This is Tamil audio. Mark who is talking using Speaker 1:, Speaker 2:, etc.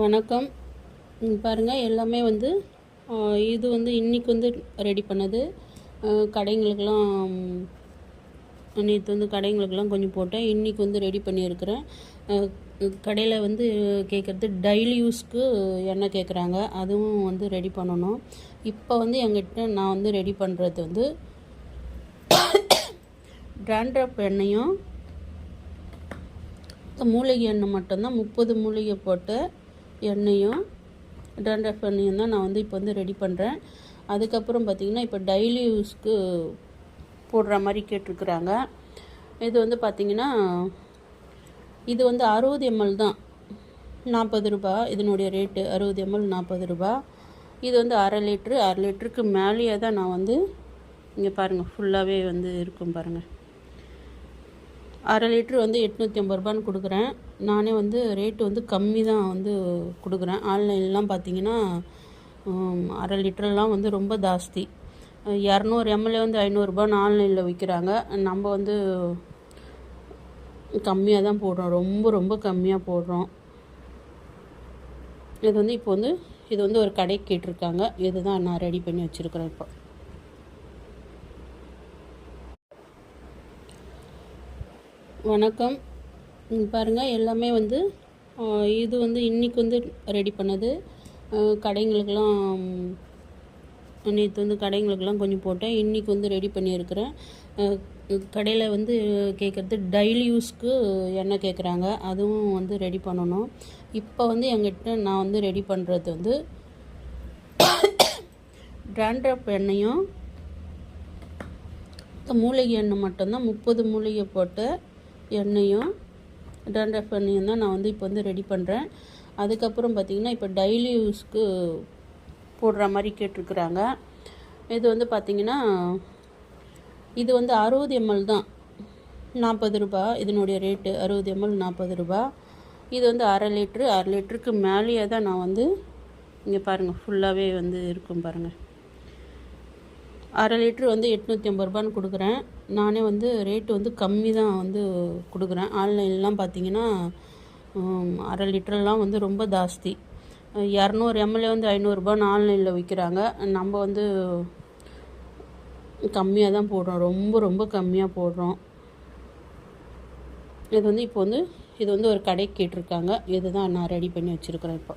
Speaker 1: வணக்கம். பாருங்கள், எல்லாமே வந்து இது வந்து இன்றைக்கி வந்து ரெடி பண்ணது. கடைங்களுக்கெல்லாம் நேற்று வந்து கடைங்களுக்கெல்லாம் கொஞ்சம் போட்டேன். இன்றைக்கி வந்து ரெடி பண்ணியிருக்கிறேன். கடையில் வந்து கேட்குறது டெய்லி யூஸ்க்கு எண்ணெய் கேட்குறாங்க. அதுவும் வந்து ரெடி பண்ணணும். இப்போ வந்து எங்கிட்ட நான் வந்து ரெடி பண்ணுறது வந்து டாண்ட்ரஃப் எண்ணெயும் மூலிகை எண்ணெய் மட்டும்தான். 30 மூலிகை போட்டு எண்ணெயும் டாண்ட்ரஃப் எண்ணெயும் தான் நான் வந்து இப்போ வந்து ரெடி பண்ணுறேன். அதுக்கப்புறம் பார்த்திங்கன்னா, இப்போ டெய்லி யூஸ்க்கு போடுற மாதிரி கேட்டிருக்குறாங்க. இது வந்து பார்த்திங்கன்னா, இது வந்து 60 ml தான், 40 ரூபா. இதனுடைய ரேட்டு 60 ml 40 ரூபா. இது வந்து அரை லிட்டருக்கு மேலேயே தான் நான் வந்து இங்கே பாருங்கள், ஃபுல்லாகவே வந்து இருக்கும் பாருங்கள். அரை லிட்ரு வந்து 850 ரூபான்னு கொடுக்குறேன். நானே வந்து ரேட்டு வந்து கம்மி தான் வந்து கொடுக்குறேன். ஆன்லைன்லாம் பார்த்திங்கன்னா அரை லிட்டரெலாம் வந்து ரொம்ப ஜாஸ்தி. 200 ml வந்து 500 ரூபான்னு ஆன்லைனில் விற்கிறாங்க. நம்ம வந்து கம்மியாக தான் போடுறோம், ரொம்ப ரொம்ப கம்மியாக போடுறோம். இது வந்து இப்போ வந்து இது வந்து ஒரு கடைக்கு கேட்டிருக்காங்க. இதுதான் நான் ரெடி பண்ணி வச்சுருக்கிறேன். இப்போ வணக்கம். பாருங்கள், எல்லாமே வந்து இது வந்து இன்றைக்கி வந்து ரெடி பண்ணது. கடைங்களுக்கெல்லாம் நேற்று வந்து கடைங்களுக்கெல்லாம் கொஞ்சம் போட்டேன். இன்றைக்கி வந்து ரெடி பண்ணியிருக்கிறேன். கடையில் வந்து கேட்குறது டெய்லி யூஸ்க்கு எண்ணெய் கேட்குறாங்க. அதுவும் வந்து ரெடி பண்ணணும். இப்போ வந்து எங்கிட்ட நான் வந்து ரெடி பண்ணுறது வந்து டாண்ட்ரஃப் எண்ணெயும் மூலிகை எண்ணெய் மட்டும்தான். 30 மூலிகை போட்டு எண்ணெயும் டாண்ட்ரஃப் எண்ணெயும் தான் நான் வந்து இப்போ வந்து ரெடி பண்ணுறேன். அதுக்கப்புறம் பார்த்திங்கன்னா, இப்போ டெய்லி யூஸ்க்கு போடுற மாதிரி கேட்டிருக்குறாங்க. இது வந்து பார்த்திங்கன்னா, இது வந்து 60 ml தான், 40 ரூபா. இதனுடைய ரேட்டு 60 ml 40 ரூபா. இது வந்து அரை லிட்டருக்கு மேலேயே தான் நான் வந்து இங்கே பாருங்கள், ஃபுல்லாகவே வந்து இருக்கும் பாருங்கள். அரை லிட்ரு வந்து 850 ரூபான்னு கொடுக்குறேன். நானே வந்து ரேட்டு வந்து கம்மி தான் வந்து கொடுக்குறேன். ஆன்லைன்லாம் பார்த்திங்கன்னா அரை லிட்டரெலாம் வந்து ரொம்ப ஜாஸ்தி. 200 ml வந்து 500 ரூபான்னு ஆன்லைனில் விற்கிறாங்க. நம்ம வந்து கம்மியாக தான் போடுறோம், ரொம்ப ரொம்ப கம்மியாக போடுறோம். இது வந்து இப்போ வந்து இது வந்து ஒரு கடைக்கு கேட்டிருக்காங்க. இதுதான் நான் ரெடி பண்ணி வச்சுருக்கிறேன் இப்போ.